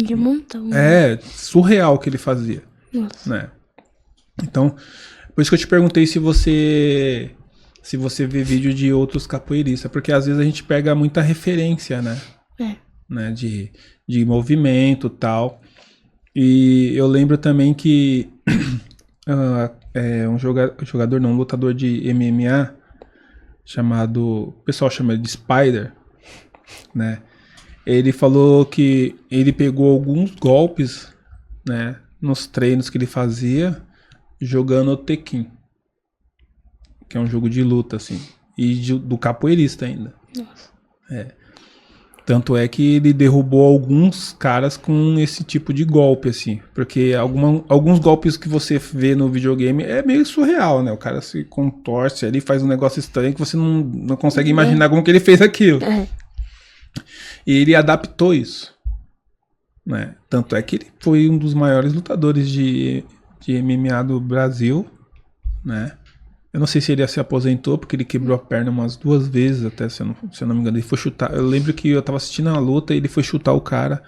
de montão. Né? É surreal o que ele fazia. Nossa. Né? Então, por isso que eu te perguntei se você vê vídeo de outros capoeiristas, porque às vezes a gente pega muita referência, né? Né? De movimento e tal. E eu lembro também que um jogador, não, um lutador de MMA chamado, o pessoal chama ele de Spider, né? Ele falou que ele pegou alguns golpes, né, nos treinos que ele fazia jogando o Tekken, que é um jogo de luta, assim, e do capoeirista ainda. Nossa. Tanto é que ele derrubou alguns caras com esse tipo de golpe, assim. Porque alguns golpes que você vê no videogame é meio surreal, né? O cara se contorce ali, faz um negócio estranho que você não consegue imaginar como que ele fez aquilo. E ele adaptou isso. Né? Tanto é que ele foi um dos maiores lutadores de MMA do Brasil, né? Eu não sei se ele se aposentou, porque ele quebrou a perna umas 2 vezes, até, se eu não me engano. Ele foi chutar. Eu lembro que eu tava assistindo a luta e ele foi chutar o cara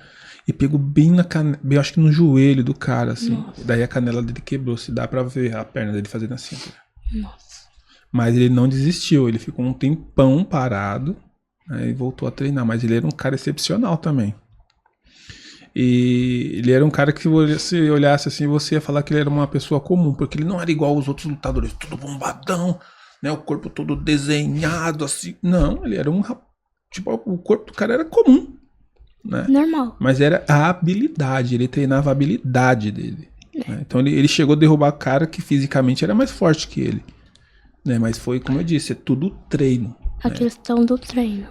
e pegou bem na canela, bem, acho que no joelho do cara, assim. Nossa. Daí a canela dele quebrou. Se dá pra ver a perna dele fazendo assim. Nossa. Mas ele não desistiu, ele ficou um tempão parado, né, e voltou a treinar. Mas ele era um cara excepcional também. E ele era um cara que, se você olhasse assim, você ia falar que ele era uma pessoa comum, porque ele não era igual aos outros lutadores, tudo bombadão, né, o corpo todo desenhado, assim. Não, ele era tipo, o corpo do cara era comum, né? Normal. Mas era a habilidade, ele treinava a habilidade dele. Né? Então ele chegou a derrubar cara que fisicamente era mais forte que ele. Né? Mas foi, como eu disse, é tudo treino. A questão do treino.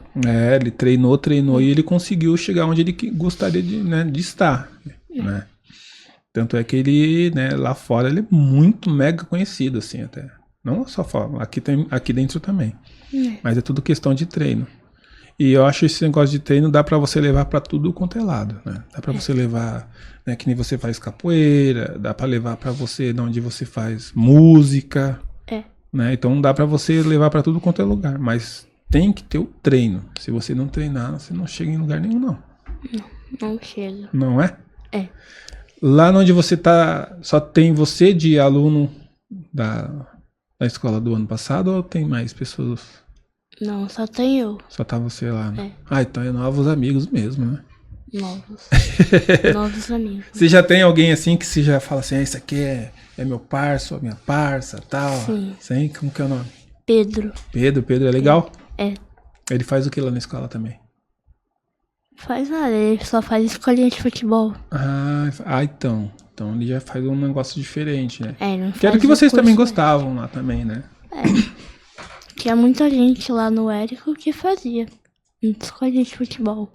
Ele treinou e ele conseguiu chegar onde ele gostaria de estar. Né? Tanto é que ele, né, lá fora, ele é muito mega conhecido, assim, até. Não só fora, aqui dentro também. Mas é tudo questão de treino. E eu acho esse negócio de treino dá pra você levar pra tudo quanto é lado, né? Dá pra você levar, né, que nem você faz capoeira, dá pra levar pra você de onde você faz música, né? Então dá pra você levar pra tudo quanto é lugar, mas tem que ter o treino. Se você não treinar, você não chega em lugar nenhum, não. Não chega. Não é? É. Lá onde você tá, só tem você de aluno da escola do ano passado ou tem mais pessoas? Não, só tem eu. Só tá você lá, né? Então é novos amigos mesmo, né? Novos. Novos amigos. Você já tem alguém assim que você já fala assim, esse aqui é meu parça, ou minha parça, tal? Sim. Como que é o nome? Pedro. Pedro é legal? É. Ele faz o que lá na escola também? Faz nada, ele só faz escolinha de futebol. Então. Então ele já faz um negócio diferente, né? Não que era o que vocês também gostavam lá também, né? Tinha muita gente lá no Érico que fazia escolinha de futebol.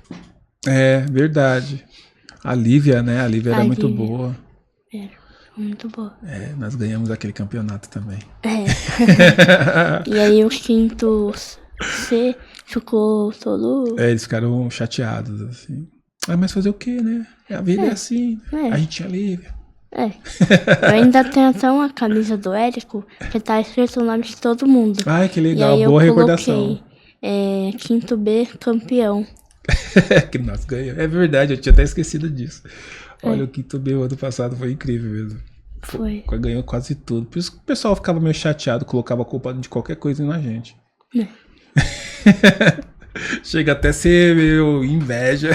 É, verdade. A Lívia, né? A Lívia era muito boa. Era muito boa. Nós ganhamos aquele campeonato também. E aí o quinto C ficou todo... Eles ficaram chateados, assim. Mas fazer o quê, né? A vida é assim. A gente tinha Lívia. Eu ainda tenho até uma camisa do Érico que tá escrito o nome de todo mundo. Ai, que legal, e aí boa eu recordação. Coloquei, quinto B, campeão. Que nós ganhamos. É verdade, eu tinha até esquecido disso. Olha, o quinto B ano passado foi incrível mesmo. Foi. Ganhou quase tudo. Por isso que o pessoal ficava meio chateado, colocava a culpa de qualquer coisa na gente. Chega até a ser meio inveja.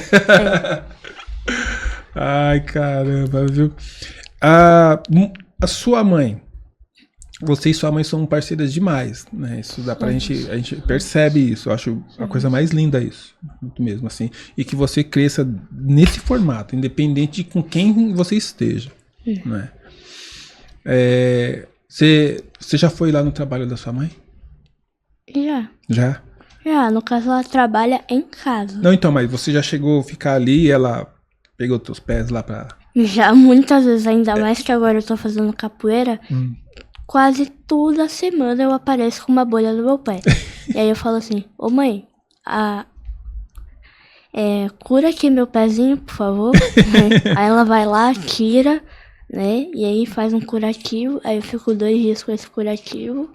Ai, caramba, viu? A sua mãe, você e sua mãe são parceiras demais, né? Isso dá pra gente, a gente percebe isso. Eu acho a coisa mais linda isso, muito mesmo, assim. E que você cresça nesse formato, independente de com quem você esteja, né? Você já foi lá no trabalho da sua mãe? Já? Já, no caso ela trabalha em casa. Não, então, mas você já chegou a ficar ali e ela pegou teus pés lá pra... Já, muitas vezes, ainda mais que agora eu tô fazendo capoeira, quase toda semana eu apareço com uma bolha no meu pé. E aí eu falo assim, ô mãe, cura aqui meu pezinho, por favor. Aí ela vai lá, tira, né, e aí faz um curativo, aí eu fico 2 dias com esse curativo,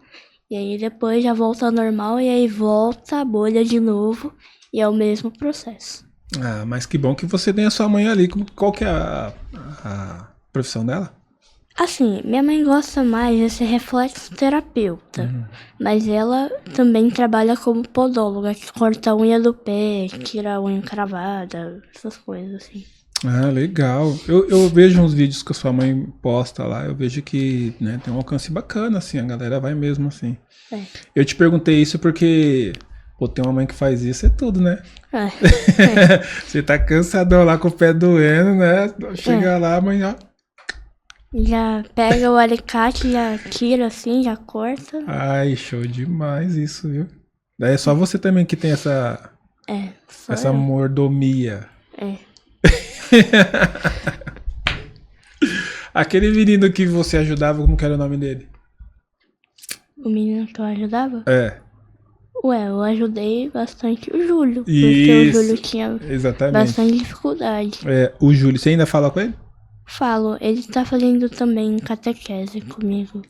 e aí depois já volta ao normal, e aí volta a bolha de novo, e é o mesmo processo. Ah, mas que bom que você tem a sua mãe ali. Qual que é a profissão dela? Assim, minha mãe gosta mais de ser reflexoterapeuta, mas ela também trabalha como podóloga, que corta a unha do pé, tira a unha encravada, essas coisas assim. Ah, legal. Eu vejo uns vídeos que a sua mãe posta lá, eu vejo que, né, tem um alcance bacana, assim, a galera vai mesmo, assim. É. Eu te perguntei isso porque, pô, ter uma mãe que faz isso é tudo, né? É. Você tá cansadão lá com o pé doendo, né? Chega lá, amanhã. Já pega o alicate, já tira assim, já corta. Ai, show demais isso, viu? Daí é só você também que tem Só essa eu. mordomia. É. Aquele menino que você ajudava, como que era o nome dele? O menino que eu ajudava? É, Ué, eu ajudei bastante o Júlio, porque o isso, Júlio tinha exatamente. bastante dificuldade. É, o Júlio, você ainda fala com ele? Falo, ele tá fazendo também catequese comigo.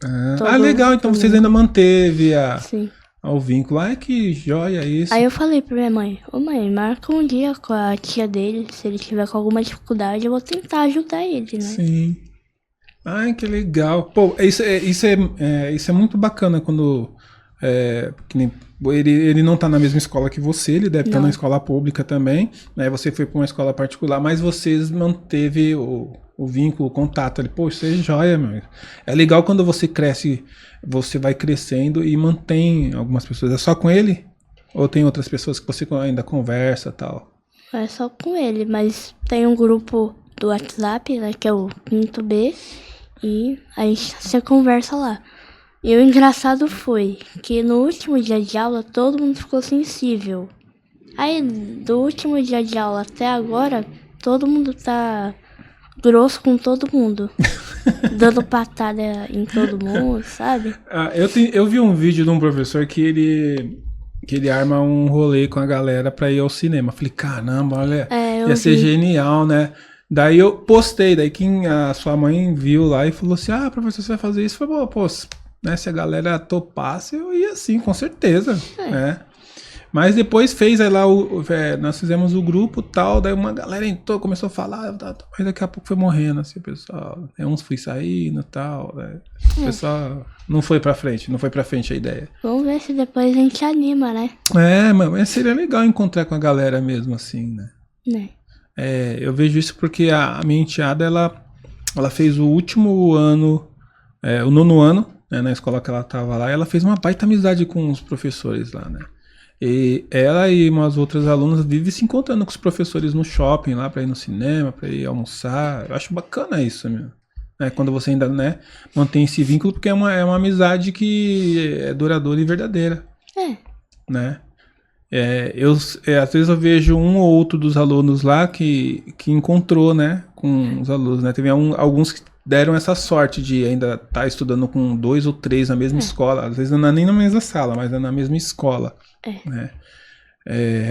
Legal, então vocês ainda manteve Sim. o vínculo. Ai, que joia isso. Aí eu falei pra minha mãe, ô mãe, marca um dia com a tia dele, se ele tiver com alguma dificuldade, eu vou tentar ajudar ele, né? Sim. Ai, que legal. Pô, isso é muito bacana quando que nem, ele não tá na mesma escola que você, ele deve estar na escola pública também, né? Você foi para uma escola particular, mas vocês manteve o vínculo, o contato ali. Pô, isso é joia, meu. É legal quando você cresce, você vai crescendo e mantém algumas pessoas. É só com ele? Ou tem outras pessoas que você ainda conversa e tal? É só com ele, mas tem um grupo do WhatsApp, né, que é o 5º B, e a gente se conversa lá. E o engraçado foi que no último dia de aula todo mundo ficou sensível. Aí do último dia de aula até agora, todo mundo tá grosso com todo mundo. Dando patada em todo mundo, sabe? Eu vi um vídeo de um professor que ele arma um rolê com a galera pra ir ao cinema. Falei, caramba, olha, ia ser genial, né? Daí eu postei, daí a sua mãe viu lá e falou assim, professor, você vai fazer isso? Eu falei, pô, né, se a galera topasse, eu ia sim, com certeza, né? Mas depois fez aí lá, nós fizemos o grupo e tal, daí uma galera entrou, começou a falar, mas daqui a pouco foi morrendo, assim, o pessoal, uns foi saindo e tal, né? O pessoal não foi pra frente a ideia. Vamos ver se depois a gente anima, né? Mas seria legal encontrar com a galera mesmo, assim, né? Eu vejo isso porque a minha enteada, ela fez o último ano, o 9º ano, né, na escola que ela tava lá, e ela fez uma baita amizade com os professores lá, né? E ela e umas outras alunas vivem se encontrando com os professores no shopping lá pra ir no cinema, pra ir almoçar. Eu acho bacana isso, meu. Quando você ainda, né, mantém esse vínculo, porque é uma amizade que é duradoura e verdadeira. Né? Às vezes eu vejo um ou outro dos alunos lá que encontrou, né, com os alunos, né? Teve alguns que deram essa sorte de ainda estar estudando com 2 ou 3 na mesma escola. Às vezes não é nem na mesma sala, mas é na mesma escola. Né?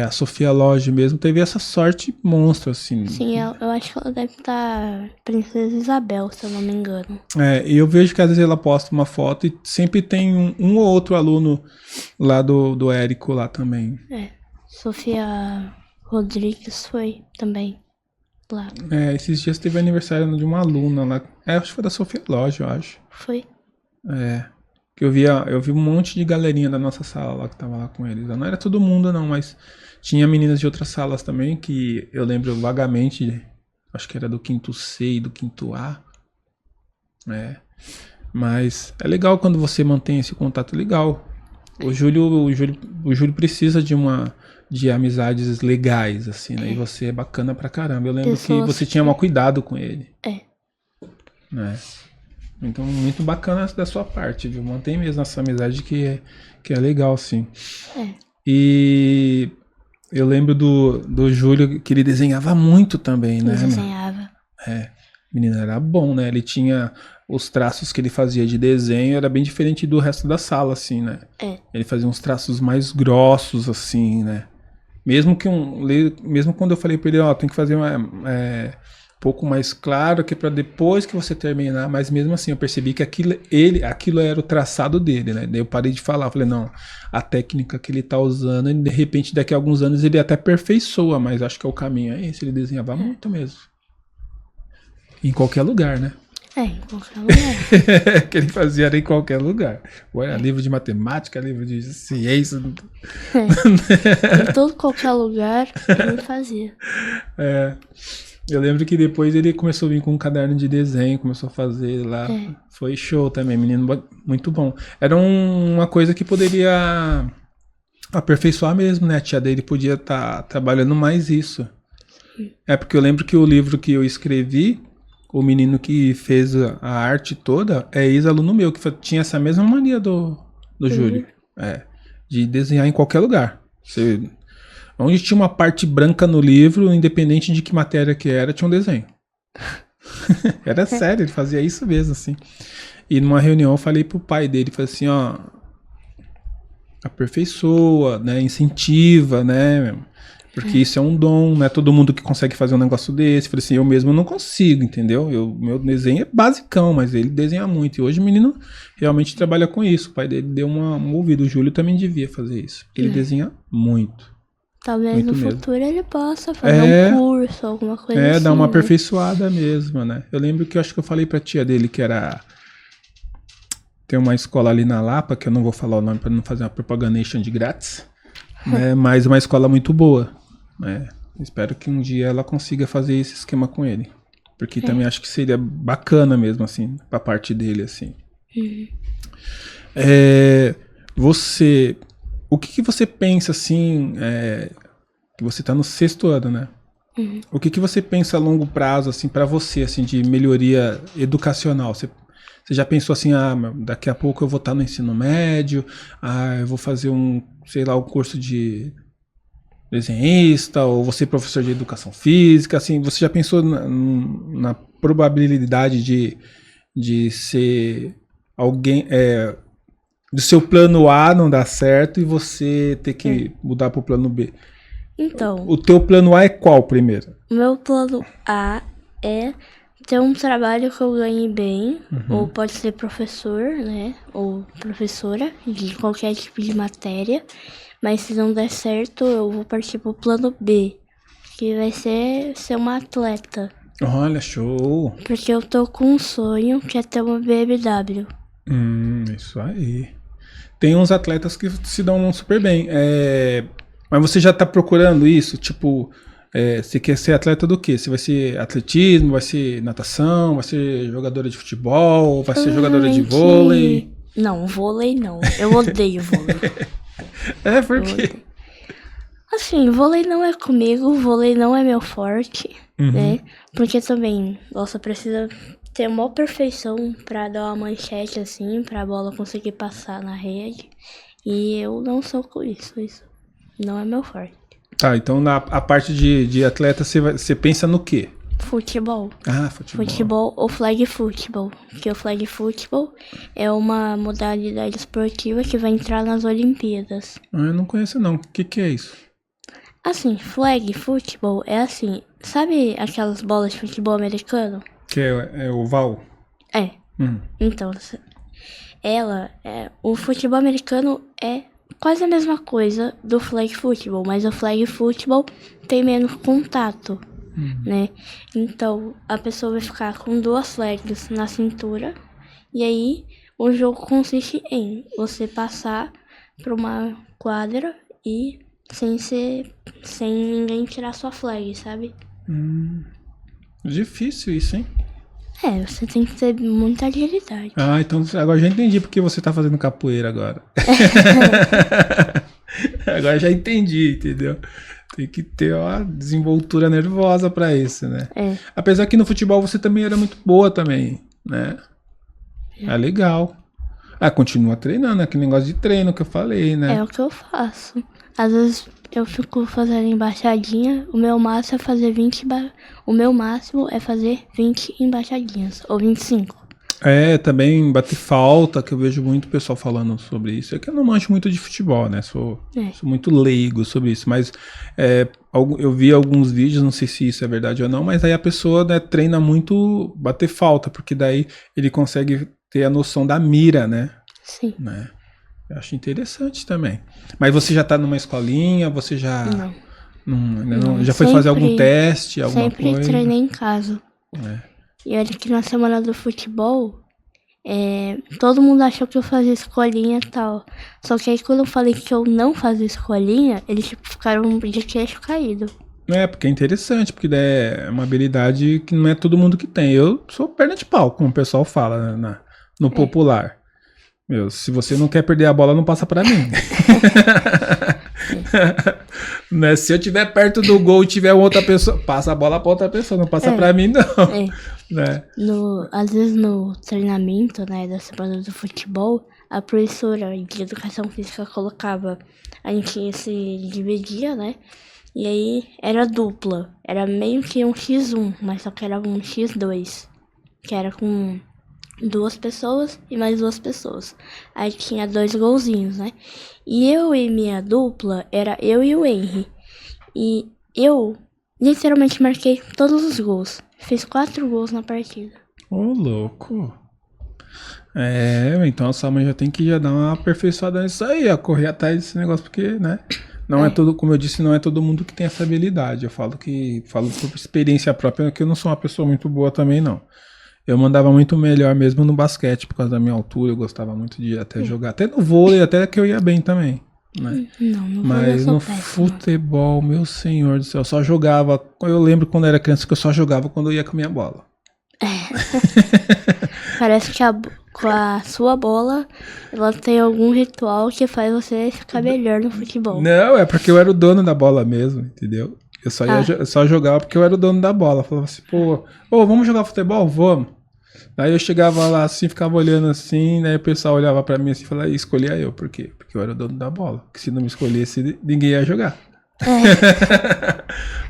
A Sofia Lodge mesmo teve essa sorte monstro, assim. Sim, eu acho que ela deve estar Princesa Isabel, se eu não me engano. E eu vejo que às vezes ela posta uma foto e sempre tem um ou outro aluno lá do Érico lá também. Sofia Rodrigues foi também lá. Esses dias teve aniversário de uma aluna lá. Acho que foi da Sofia Lodge, eu acho. Foi. Que eu vi um monte de galerinha da nossa sala lá que tava lá com eles. Não era todo mundo não, mas tinha meninas de outras salas também que eu lembro vagamente, acho que era do 5º C e do 5º A. Mas é legal quando você mantém esse contato legal. O Júlio precisa de amizades legais, assim, né? E você é bacana pra caramba. Eu lembro que você tinha um cuidado com ele. Né? Então, muito bacana da sua parte, viu? Mantém mesmo essa amizade que é legal, sim. E eu lembro do Júlio que ele desenhava muito também, né? Ele desenhava. O menino era bom, né? Ele tinha os traços que ele fazia de desenho, era bem diferente do resto da sala, assim, né? Ele fazia uns traços mais grossos, assim, né? Mesmo quando eu falei pra ele, tem que fazer pouco mais claro, que para depois que você terminar, mas mesmo assim eu percebi que aquilo era o traçado dele, né? Daí eu parei de falar, falei, não, a técnica que ele tá usando, ele, de repente daqui a alguns anos ele até aperfeiçoa, mas acho que é o caminho é esse, ele desenhava muito mesmo. Em qualquer lugar, né? Em qualquer lugar. Que ele fazia era em qualquer lugar. Era livro de matemática, livro de ciência. Em todo qualquer lugar ele fazia. Eu lembro que depois ele começou a vir com um caderno de desenho, começou a fazer lá. Foi show também, menino muito bom. Era uma coisa que poderia aperfeiçoar mesmo, né? A tia dele podia estar trabalhando mais isso. Porque eu lembro que o livro que eu escrevi, o menino que fez a arte toda é ex-aluno meu, que tinha essa mesma mania do Júlio. De desenhar em qualquer lugar. Onde tinha uma parte branca no livro, independente de que matéria que era, tinha um desenho. Era sério, ele fazia isso mesmo, assim. E numa reunião eu falei pro pai dele, falei assim, ó, aperfeiçoa, né, incentiva, né, porque isso é um dom, não é todo mundo que consegue fazer um negócio desse. Falei assim, eu mesmo não consigo, entendeu? Meu desenho é basicão, mas ele desenha muito. E hoje o menino realmente trabalha com isso. O pai dele deu uma ouvida. O Júlio também devia fazer isso, porque ele desenha muito. Talvez muito no mesmo. futuro ele possa fazer um curso, alguma coisa assim. Dar uma aperfeiçoada mesmo, né? Eu lembro que eu acho que eu falei pra tia dele que era... Tem uma escola ali na Lapa, que eu não vou falar o nome pra não fazer uma propagandation de grátis, né? Mas uma escola muito boa, né? Espero que um dia ela consiga fazer esse esquema com ele. Porque também acho que seria bacana mesmo, assim, pra parte dele, assim. O que você pensa, assim, que você tá no 6º ano, né? O que você pensa a longo prazo, assim, pra você, assim, de melhoria educacional? Você já pensou assim, daqui a pouco eu vou estar no ensino médio, eu vou fazer um curso de desenhista, ou vou ser professor de educação física, assim, você já pensou na probabilidade de ser alguém, do seu plano A não dar certo e você ter que mudar pro plano B? Então, o teu plano A é qual primeiro? O meu plano A é ter um trabalho que eu ganhe bem, ou pode ser professor, né, ou professora de qualquer tipo de matéria, mas se não der certo, eu vou partir pro plano B, que vai ser uma atleta. Olha, show! Porque eu tô com um sonho que é ter uma BMW. Isso aí. Tem uns atletas que se dão super bem. Mas você já tá procurando isso? Tipo, você quer ser atleta do quê? Você vai ser atletismo, vai ser natação, vai ser jogadora de futebol, vai ser jogadora de vôlei? Não, vôlei não. Eu odeio vôlei. Por quê? Assim, vôlei não é comigo, vôlei não é meu forte, né? Porque também, nossa, precisa ter uma perfeição pra dar uma manchete assim, pra bola conseguir passar na rede. E eu não sou com isso não é meu forte. Tá, então a parte de atleta você pensa no quê? Futebol. Futebol. Futebol ou flag football. Porque o flag football é uma modalidade esportiva que vai entrar nas Olimpíadas. Eu não conheço não. O que é isso? Assim, flag football é assim, sabe aquelas bolas de futebol americano? Que é oval? Então, o futebol americano é quase a mesma coisa do flag football, mas o flag football tem menos contato, né? Então, a pessoa vai ficar com 2 flags na cintura, e aí o jogo consiste em você passar por uma quadra e sem ninguém tirar sua flag, sabe? Difícil isso, hein? Você tem que ter muita agilidade. Então agora já entendi porque você tá fazendo capoeira agora. Agora já entendi, entendeu? Tem que ter uma desenvoltura nervosa pra isso, né? Apesar que no futebol você também era muito boa também, né? Legal. Continua treinando, aquele negócio de treino que eu falei, né? É o que eu faço. Às vezes eu fico fazendo embaixadinha, o meu máximo é fazer 20 embaixadinhas, ou 25. Também bater falta, que eu vejo muito pessoal falando sobre isso. É que eu não manjo muito de futebol, né? Sou muito leigo sobre isso, mas eu vi alguns vídeos, não sei se isso é verdade ou não, mas aí a pessoa, né, treina muito bater falta, porque daí ele consegue ter a noção da mira, né? Sim. Né? Eu acho interessante também. Mas você já tá numa escolinha, você já... Não. Já foi fazer algum teste, alguma sempre coisa? Sempre treinei em casa. É. E olha que na semana do futebol, todo mundo achou que eu fazia escolinha e tal. Só que aí quando eu falei que eu não fazia escolinha, eles ficaram de queixo caído. Porque é interessante, porque é uma habilidade que não é todo mundo que tem. Eu sou perna de pau, como o pessoal fala no popular. Se você não quer perder a bola, não passa pra mim. Né? Se eu estiver perto do gol e tiver outra pessoa, passa a bola pra outra pessoa, não passa pra mim, não. Né? Às vezes no treinamento, né, da semana do futebol, a professora de educação física colocava, a gente se dividia, né? E aí era dupla. Era meio que um X1, mas só que era um X2. Que era com 2 pessoas e mais 2 pessoas. Aí tinha 2 golzinhos, né? E eu e minha dupla era eu e o Henry. E eu literalmente marquei todos os gols. Fiz 4 gols na partida. Ô, louco. Então a sua mãe já tem que dar uma aperfeiçoada nisso aí, correr atrás desse negócio, porque, né? Não é todo, como eu disse, não é todo mundo que tem essa habilidade. Eu falo por experiência própria, que eu não sou uma pessoa muito boa também, não. Eu mandava muito melhor mesmo no basquete, por causa da minha altura, eu gostava muito de até jogar. Até no vôlei, até que eu ia bem também. Né? Não Mas no futebol, meu senhor do céu, eu só jogava. Eu lembro quando eu era criança que eu só jogava quando eu ia com a minha bola. Parece que com a sua bola, ela tem algum ritual que faz você ficar melhor no futebol. Não, é porque eu era o dono da bola mesmo, entendeu? Eu só jogava porque eu era o dono da bola. Eu falava assim, vamos jogar futebol? Vamos. Aí eu chegava lá assim, ficava olhando assim, né? O pessoal olhava pra mim assim e falava, escolhia eu. Por quê? Porque eu era o dono da bola. Porque se não me escolhesse, ninguém ia jogar.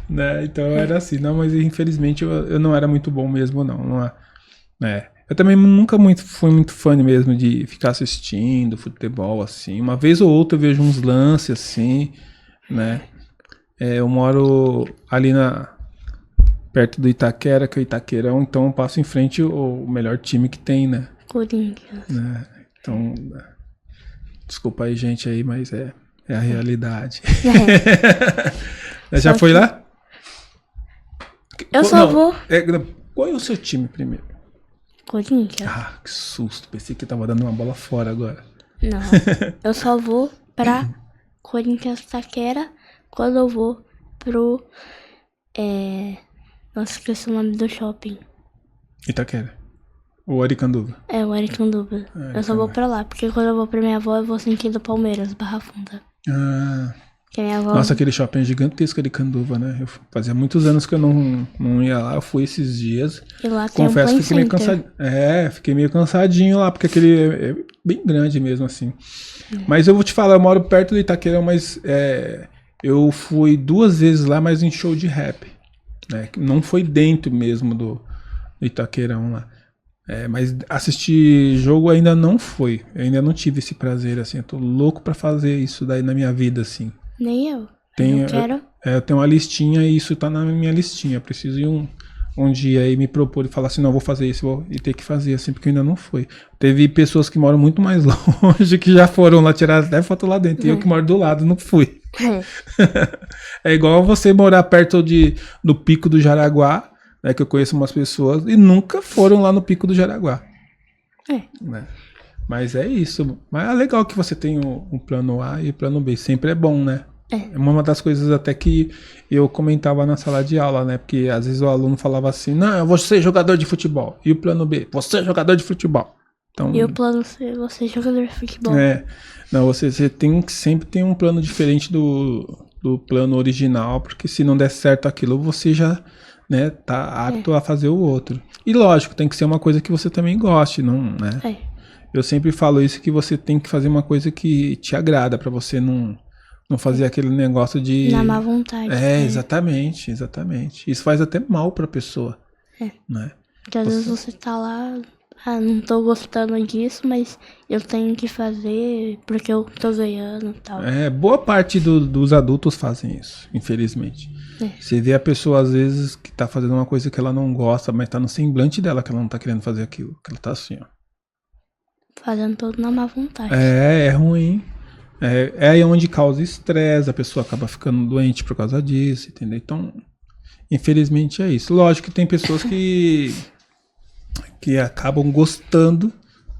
Né? Então era assim. Não, mas infelizmente eu não era muito bom mesmo, não. Eu também nunca fui muito fã mesmo de ficar assistindo futebol, assim. Uma vez ou outra eu vejo uns lances, assim, né? Eu moro ali perto do Itaquera, que é o Itaquerão, então eu passo em frente o melhor time que tem, né? Corinthians. Né? Então, desculpa aí, gente, aí, mas é a realidade. Já foi lá? Eu só vou... Qual é o seu time primeiro? Corinthians. Ah, que susto. Pensei que tava dando uma bola fora agora. Não, eu só vou pra Corinthians Itaquera quando eu vou pro... Nossa, esqueci o nome do shopping. Itaquera. O Aricanduva. O Aricanduva. Eu só vou pra lá, porque quando eu vou pra minha avó, eu vou sentido Palmeiras, Barra Funda. Que minha avó... Nossa, aquele shopping é gigantesco de Canduva, né? Fazia muitos anos que eu não ia lá, eu fui esses dias. E lá confesso tem que fiquei meio cansadinho. Fiquei meio cansadinho lá, porque aquele é bem grande mesmo, assim. Mas eu vou te falar, eu moro perto do Itaquerão, mas eu fui 2 vezes lá, mas em show de rap. Né? Não foi dentro mesmo do Itaquerão lá. Mas assistir jogo ainda não foi. Eu ainda não tive esse prazer, assim. Eu tô louco pra fazer isso daí na minha vida, assim. Nem eu. Eu quero. Eu tenho uma listinha e isso tá na minha listinha. Eu preciso ir um dia aí me propor e falar assim, não, vou fazer isso e ter que fazer, assim, porque ainda não foi. Teve pessoas que moram muito mais longe que já foram lá tirar até foto lá dentro. E eu que moro do lado, não fui. É igual você morar perto do Pico do Jaraguá, né, que eu conheço umas pessoas e nunca foram lá no Pico do Jaraguá. Né? Mas é isso. Mas é legal que você tem um plano A e plano B. Sempre é bom, né? É uma das coisas até que eu comentava na sala de aula, né? Porque às vezes o aluno falava assim, não, eu vou ser jogador de futebol. E o plano B, você é jogador de futebol. Então, e o plano C, você é jogador de futebol. Não, você tem que sempre ter um plano diferente do plano original, porque se não der certo aquilo, você já, né, tá apto a fazer o outro. E lógico, tem que ser uma coisa que você também goste, não, né? Eu sempre falo isso, que você tem que fazer uma coisa que te agrada, pra você não fazer aquele negócio de... Na má vontade. Exatamente. Isso faz até mal pra pessoa. Né? Porque às vezes você tá lá não tô gostando disso, mas eu tenho que fazer porque eu tô ganhando e tal. Boa parte dos adultos fazem isso, infelizmente. Você vê a pessoa, às vezes, que tá fazendo uma coisa que ela não gosta, mas tá no semblante dela que ela não tá querendo fazer aquilo. Que ela tá assim, ó. Fazendo tudo na má vontade. É ruim. É aí onde causa estresse, a pessoa acaba ficando doente por causa disso, entendeu? Então, infelizmente é isso. Lógico que tem pessoas que acabam gostando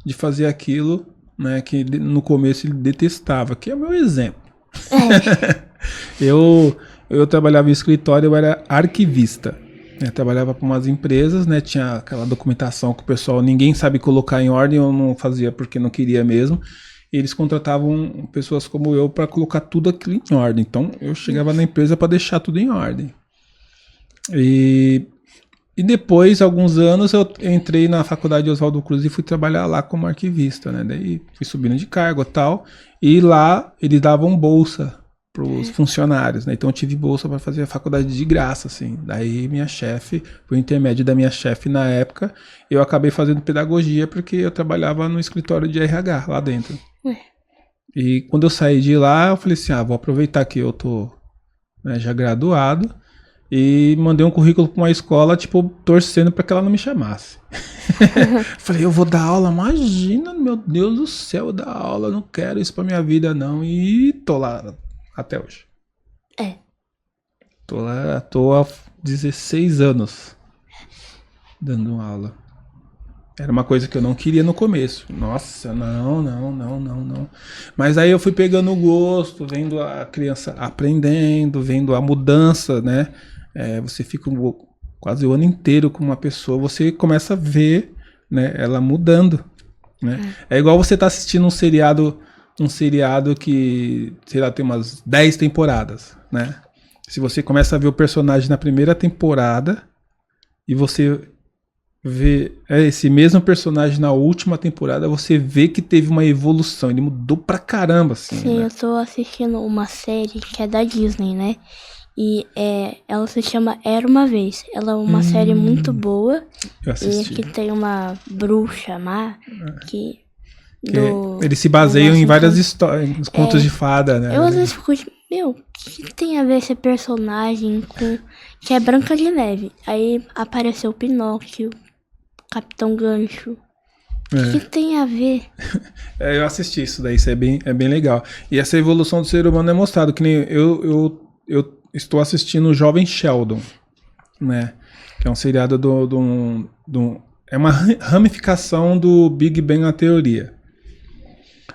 de fazer aquilo, né, que no começo ele detestava, que é o meu exemplo. Eu trabalhava em escritório, eu era arquivista. Eu trabalhava para umas empresas, né, tinha aquela documentação que o pessoal, ninguém sabe colocar em ordem, eu não fazia porque não queria mesmo. E eles contratavam pessoas como eu para colocar tudo aquilo em ordem. Então eu chegava na empresa para deixar tudo em ordem. E depois, alguns anos, eu entrei na faculdade de Oswaldo Cruz e fui trabalhar lá como arquivista, né? Daí fui subindo de cargo e tal. E lá eles davam bolsa para os funcionários, né? Então eu tive bolsa para fazer a faculdade de graça, assim. Daí minha chefe, por intermédio da minha chefe na época, eu acabei fazendo pedagogia porque eu trabalhava no escritório de RH lá dentro. E quando eu saí de lá, eu falei assim, vou aproveitar que eu tô, né, já graduado. E mandei um currículo para uma escola, tipo, torcendo para que ela não me chamasse. Falei, eu vou dar aula? Imagina, meu Deus do céu, eu dar aula, não quero isso pra minha vida, não. E tô lá até hoje. Tô há 16 anos dando aula. Era uma coisa que eu não queria no começo. Nossa, não. Mas aí eu fui pegando o gosto, vendo a criança aprendendo, vendo a mudança, né? Você fica quase o ano inteiro com uma pessoa, você começa a ver, né, ela mudando, né? É igual você tá assistindo um seriado que, sei lá, tem umas 10 temporadas, né? Se você começa a ver o personagem na primeira temporada e você vê esse mesmo personagem na última temporada, você vê que teve uma evolução, ele mudou pra caramba, assim. Sim, né? Eu tô assistindo uma série que é da Disney, né? E ela se chama Era Uma Vez. Ela é uma série muito boa. Eu assisti. E que tem uma bruxa má que... Eles se baseiam em várias histórias, contos de fada, né? Eu às vezes fico tipo, o que tem a ver esse personagem com... que é Branca de Neve? Aí apareceu Pinóquio, Capitão Gancho. O que tem a ver? Eu assisti isso daí, isso é bem legal. E essa evolução do ser humano é mostrado, que nem eu estou assistindo o Jovem Sheldon, né? Que é um seriado é uma ramificação do Big Bang a teoria,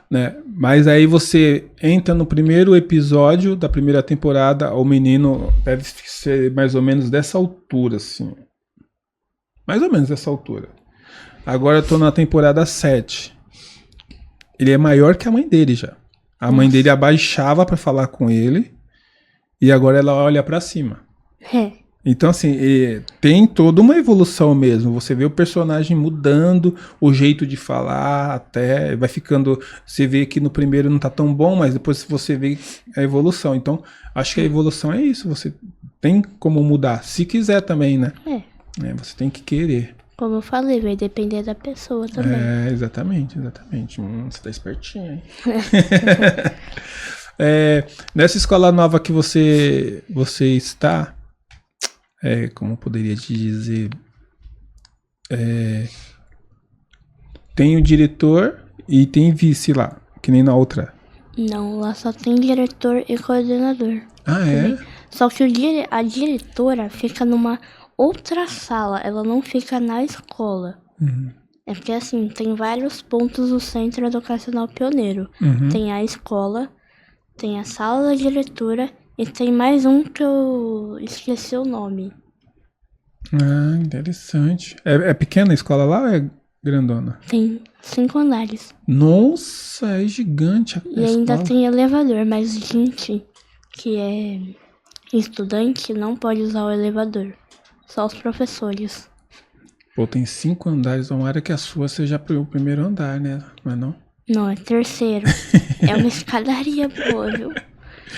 né? Mas aí você entra no primeiro episódio da primeira temporada, o menino deve ser mais ou menos dessa altura, assim. Mais ou menos dessa altura. Agora eu tô na temporada 7. Ele é maior que a mãe dele já. A mãe dele abaixava pra falar com ele e agora ela olha pra cima. Então, assim, tem toda uma evolução mesmo. Você vê o personagem mudando, o jeito de falar, até vai ficando... Você vê que no primeiro não tá tão bom, mas depois você vê a evolução. Então, acho que a evolução é isso. Você tem como mudar, se quiser também, né? Você tem que querer. Como eu falei, vai depender da pessoa também. Exatamente. Você tá espertinho, hein? Nessa escola nova que você está... como poderia te dizer, tem o diretor e tem vice lá, que nem na outra. Não, lá só tem diretor e coordenador. É? Só que a diretora fica numa outra sala, ela não fica na escola. É porque assim, tem vários pontos do Centro Educacional Pioneiro. Tem a escola, tem a sala da diretora e tem mais um que eu esqueci o nome. Interessante. É pequena a escola lá ou é grandona? Tem 5 andares. Nossa, é gigante a escola. E ainda tem elevador, mas gente que é estudante não pode usar o elevador. Só os professores. Pô, tem 5 andares, tomara que a sua seja o primeiro andar, né? Mas não? Não, é terceiro. É uma escadaria boa, viu?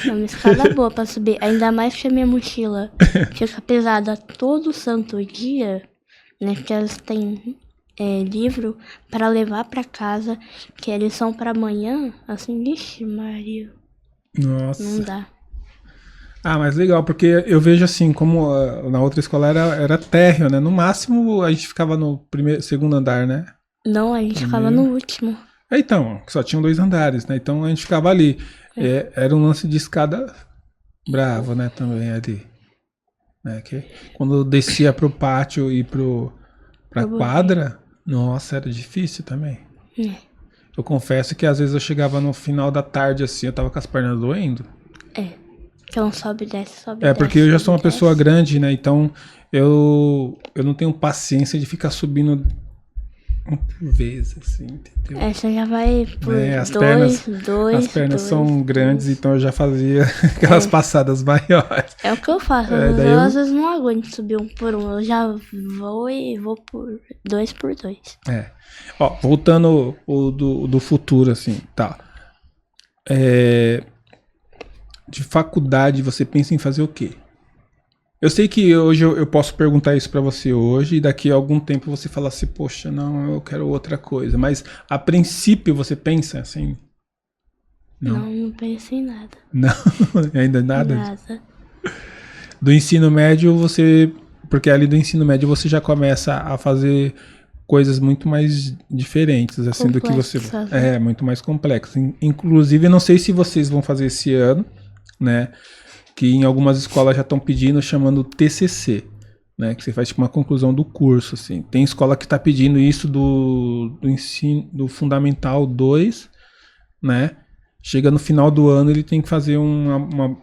É uma escada boa pra subir. Ainda mais que a minha mochila fica pesada todo santo dia, né? Porque elas têm livro para levar para casa, que eles são para amanhã, assim, vixe, Maria, Nossa. não dá. Ah, mas legal, porque eu vejo assim, como na outra escola era térreo, né? No máximo a gente ficava no segundo andar, né? Não, a gente ficava no último. Então, só tinham 2 andares, né? Então a gente ficava ali. Era um lance de escada bravo, né? Também ali. Né? Que quando descia pro pátio e pra quadra, nossa, era difícil também. Eu confesso que às vezes eu chegava no final da tarde assim, eu tava com as pernas doendo. Então sobe e desce, sobe e desce. Porque eu já sou uma pessoa grande, né? Então eu não tenho paciência de ficar subindo por vez, assim, entendeu? Você já vai por As pernas dois, são grandes, então eu já fazia aquelas passadas maiores. É o que eu faço, às vezes não aguento subir um por um, eu já vou por 2 por 2. Ó, voltando o do futuro, assim, tá. De faculdade, você pensa em fazer o quê? Eu sei que hoje eu posso perguntar isso pra você hoje e daqui a algum tempo você fala assim, poxa, não, eu quero outra coisa. Mas a princípio você pensa assim? Não penso em nada. Não, ainda nada? Nada. Do ensino médio porque ali do ensino médio você já começa a fazer coisas muito mais diferentes, assim, do que você... muito mais complexo. Inclusive, eu não sei se vocês vão fazer esse ano, né? Que em algumas escolas já estão pedindo, chamando TCC, né? Que você faz tipo uma conclusão do curso, assim. Tem escola que está pedindo isso do ensino, do Fundamental 2, né? Chega no final do ano, ele tem que fazer um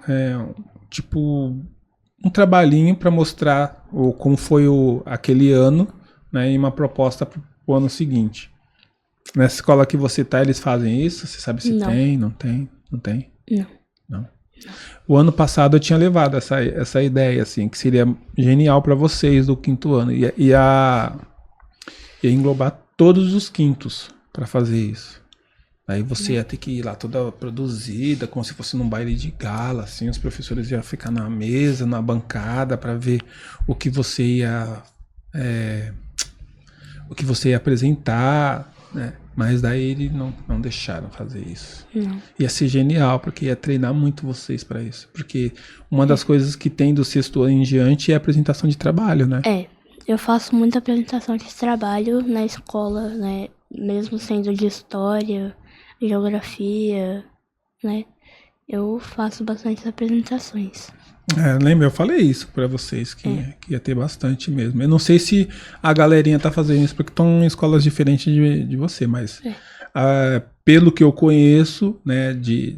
trabalhinho para mostrar como foi aquele ano, né? E uma proposta para o ano seguinte. Nessa escola que você tá, eles fazem isso? Você sabe se tem, não tem? Não tem? Não. O ano passado eu tinha levado essa ideia, assim, que seria genial para vocês do quinto ano. Ia englobar todos os quintos para fazer isso. Aí você ia ter que ir lá toda produzida, como se fosse num baile de gala, assim, os professores iam ficar na mesa, na bancada, para ver o que você ia apresentar, né? Mas daí eles não deixaram fazer isso. Ia ser genial, porque ia treinar muito vocês para isso. Porque uma das coisas que tem do sexto ano em diante é a apresentação de trabalho, né? Eu faço muita apresentação de trabalho na escola, né? Mesmo sendo de história, geografia, né? Eu faço bastante apresentações. Lembra, eu falei isso pra vocês, que ia ter bastante mesmo. Eu não sei se a galerinha tá fazendo isso porque estão em escolas diferentes de você, mas pelo que eu conheço, né, de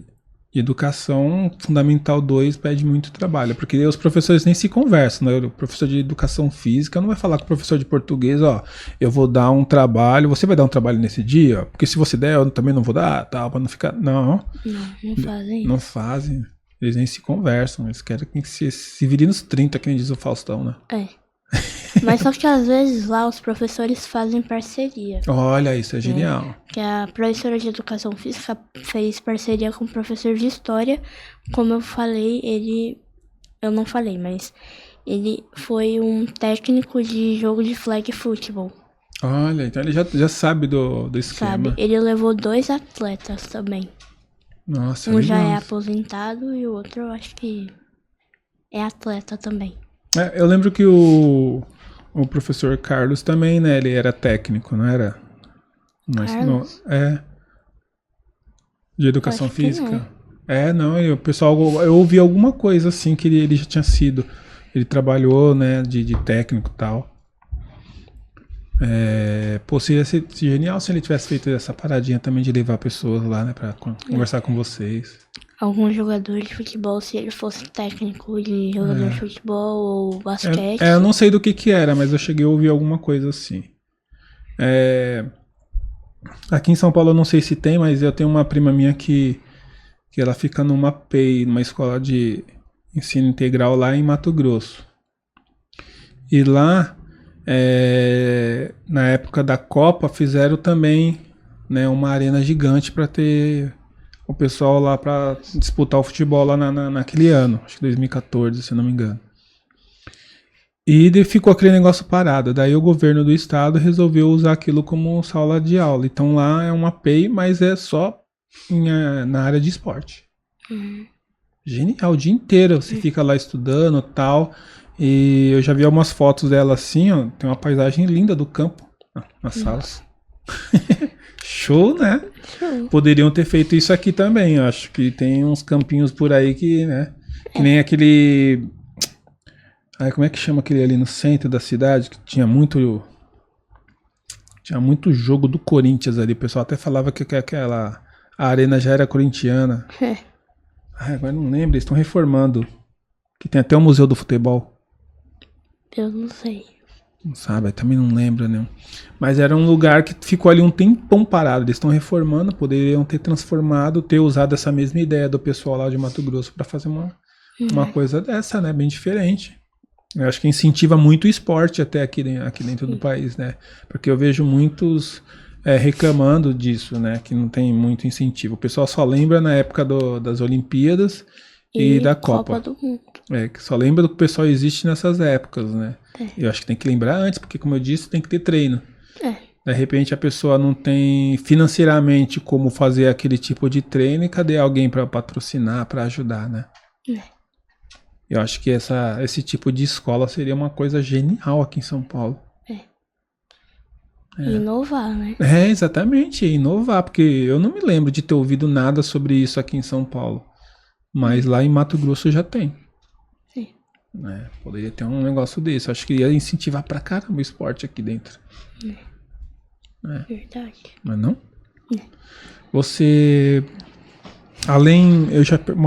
educação, Fundamental 2 pede muito trabalho, porque os professores nem se conversam, né? O professor de educação física não vai falar com o professor de português, ó, eu vou dar um trabalho, você vai dar um trabalho nesse dia? Porque se você der, eu também não vou dar, tal, pra não ficar... Não fazem isso. Não fazem. Eles nem se conversam, eles querem que se virem nos 30, que nem diz o Faustão, né? Mas só que às vezes lá os professores fazem parceria. Olha, isso é genial. Que a professora de educação física fez parceria com o professor de história. Como eu falei, eu não falei, mas ele foi um técnico de jogo de flag football. Olha, então ele já sabe do esquema. Sabe, ele levou 2 atletas também. Nossa, um já é aposentado e o outro eu acho que é atleta também. Eu lembro que o professor Carlos também, né? Ele era técnico, não era? Carlos? De educação física. O pessoal, eu ouvi alguma coisa assim que ele já tinha sido. Ele trabalhou, né, de técnico e tal. Seria genial se ele tivesse feito essa paradinha também de levar pessoas lá, né, pra conversar com vocês. Algum jogador de futebol, se ele fosse técnico de jogador de futebol ou basquete. Eu não sei do que era, mas eu cheguei a ouvir alguma coisa assim. Aqui em São Paulo eu não sei se tem, mas eu tenho uma prima minha que ela fica numa PEI, numa escola de ensino integral lá em Mato Grosso. E lá, na época da Copa, fizeram também, né, uma arena gigante para ter o pessoal lá para disputar o futebol lá naquele ano, acho que 2014, se não me engano. E ficou aquele negócio parado. Daí o governo do estado resolveu usar aquilo como sala de aula. Então lá é uma API, mas é só na área de esporte. Genial, o dia inteiro. Você fica lá estudando e tal. E eu já vi algumas fotos dela assim, ó. Tem uma paisagem linda do campo nas salas. Show, né? Show. Poderiam ter feito isso aqui também. Eu acho que tem uns campinhos por aí que, né? Que nem aquele... Aí, como é que chama aquele ali no centro da cidade? Que tinha muito jogo do Corinthians ali. O pessoal até falava que aquela a arena já era corintiana. Agora não lembro, eles estão reformando. Que tem até o Museu do Futebol. Eu não sei. Não sabe, também não lembro, né? Mas era um lugar que ficou ali um tempão parado. Eles estão reformando, poderiam ter transformado, ter usado essa mesma ideia do pessoal lá de Mato Grosso para fazer uma coisa dessa, né? Bem diferente. Eu acho que incentiva muito o esporte até aqui dentro do país, né? Porque eu vejo muitos reclamando disso, né? Que não tem muito incentivo. O pessoal só lembra na época das Olimpíadas e da Copa. Do Mundo. Que só lembra que o pessoal existe nessas épocas, né? Eu acho que tem que lembrar antes, porque como eu disse, tem que ter treino. De repente a pessoa não tem financeiramente como fazer aquele tipo de treino e cadê alguém para patrocinar, para ajudar, né? Eu acho que esse tipo de escola seria uma coisa genial aqui em São Paulo. Inovar, né? Exatamente, inovar, porque eu não me lembro de ter ouvido nada sobre isso aqui em São Paulo. Mas lá em Mato Grosso já tem. Sim. Poderia ter um negócio desse. Acho que ia incentivar pra caramba o esporte aqui dentro. Verdade. Mas não? Você... Além...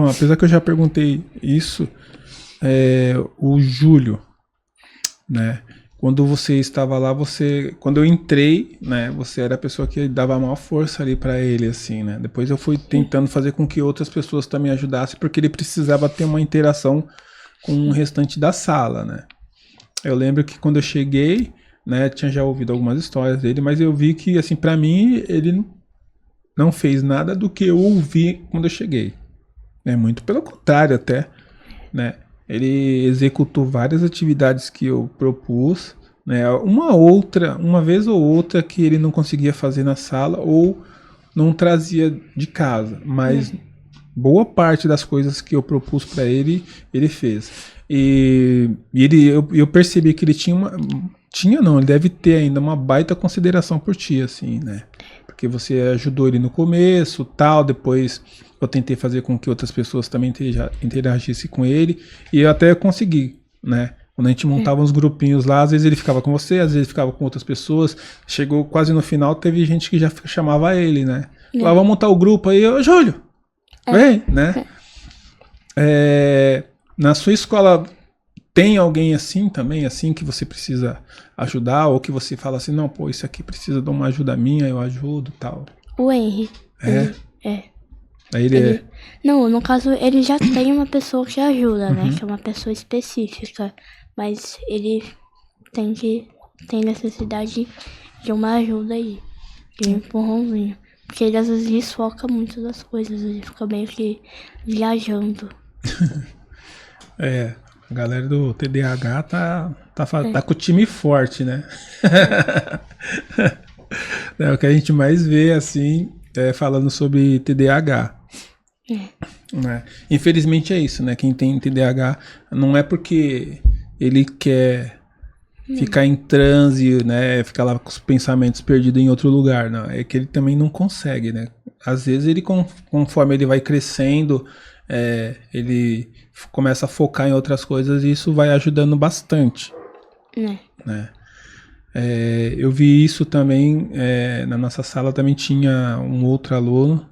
apesar que eu já perguntei isso... o Júlio, né? Quando você estava lá, quando eu entrei, né? Você era a pessoa que dava a maior força ali para ele, assim, né? Depois eu fui tentando fazer com que outras pessoas também ajudassem, porque ele precisava ter uma interação com o restante da sala, né? Eu lembro que quando eu cheguei, né? Tinha já ouvido algumas histórias dele, mas eu vi que, assim, para mim, ele não fez nada do que eu ouvi quando eu cheguei. Muito pelo contrário até, né? Ele executou várias atividades que eu propus, né? Uma vez ou outra que ele não conseguia fazer na sala ou não trazia de casa, mas boa parte das coisas que eu propus para ele, ele fez. E eu percebi que ele ele deve ter ainda uma baita consideração por ti, assim, né? Porque você ajudou ele no começo, tal, depois eu tentei fazer com que outras pessoas também interagissem com ele, e eu até consegui, né? Quando a gente montava uns grupinhos lá, às vezes ele ficava com você, às vezes ele ficava com outras pessoas. Chegou quase no final, teve gente que já chamava ele, né? Falava, vamos montar o grupo aí, ô Júlio, vem, né? Na sua escola tem alguém assim também, assim, que você precisa ajudar, ou que você fala assim, não, pô, isso aqui precisa de uma ajuda minha, eu ajudo, tal. O Henry. Aí ele Não, no caso, ele já tem uma pessoa que ajuda, né? Que é uma pessoa específica. Mas ele tem necessidade de uma ajuda aí. De um empurrãozinho. Porque ele às vezes desfoca muito das coisas. Ele fica meio que viajando. A galera do TDAH tá com o time forte, né? É o que a gente mais vê, assim, falando sobre TDAH. Né? Infelizmente é isso, né? Quem tem TDAH não é porque ele quer ficar em transe, né? Ficar lá com os pensamentos perdidos em outro lugar, não. É que ele também não consegue, né? Às vezes ele, conforme ele vai crescendo, ele começa a focar em outras coisas e isso vai ajudando bastante. Né? Eu vi isso também, na nossa sala também tinha um outro aluno,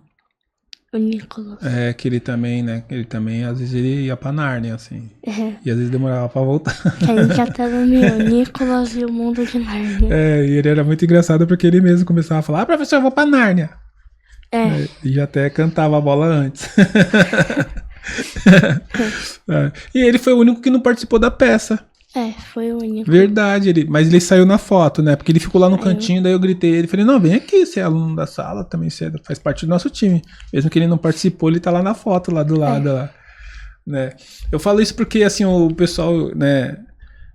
o Nicolas. Que ele também, né? Ele também, às vezes ele ia pra Nárnia, assim. E às vezes demorava pra voltar. A gente já tá no Nicolas e o mundo de Nárnia. E ele era muito engraçado porque ele mesmo começava a falar, professor, eu vou pra Nárnia. E já até cantava a bola antes. E ele foi o único que não participou da peça. Foi o único. Verdade, mas ele saiu na foto, né? Porque ele ficou lá no cantinho, daí eu gritei ele, falei, não, vem aqui, você é aluno da sala, também você faz parte do nosso time. Mesmo que ele não participou, ele tá lá na foto, lá do lado, lá, né? Eu falo isso porque, assim, o pessoal, né,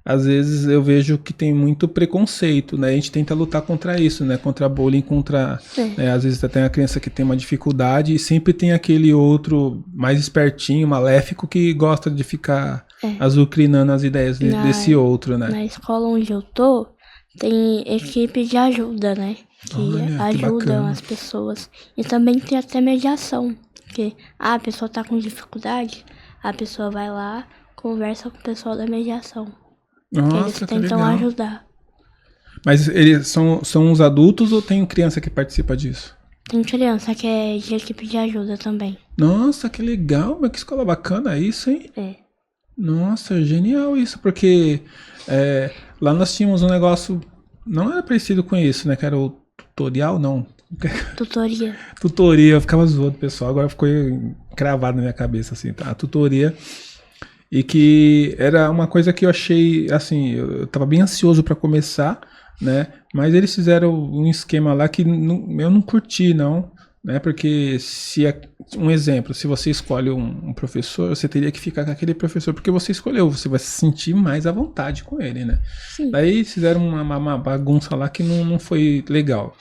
às vezes eu vejo que tem muito preconceito, né? A gente tenta lutar contra isso, né? Contra bullying, contra... né? Às vezes tem a criança que tem uma dificuldade e sempre tem aquele outro mais espertinho, maléfico, que gosta de ficar azucrinando as ideias desse outro, né? Na escola onde eu tô, tem equipe de ajuda, né? Que Olha, que ajudam bacana. as pessoas. E também tem até mediação. Porque a pessoa tá com dificuldade, a pessoa vai lá, conversa com o pessoal da mediação. Eles Nossa, que tentam legal. ajudar. Mas eles são os adultos ou tem criança que participa disso? Tem criança que é de equipe de ajuda também. Nossa, que legal, mas que escola bacana isso, hein? É. Nossa, genial isso, porque lá nós tínhamos um negócio, não era parecido com isso, né? Que era o tutorial, não. Tutoria. Tutoria, eu ficava zoando o pessoal, agora ficou cravado na minha cabeça, assim, tá? A tutoria. E que era uma coisa que eu achei, assim, eu tava bem ansioso para começar, né? Mas eles fizeram um esquema lá que eu não curti, não, né? Porque um exemplo, se você escolhe um professor, você teria que ficar com aquele professor porque você escolheu, você vai se sentir mais à vontade com ele, né? Sim. Daí fizeram uma bagunça lá que não foi legal.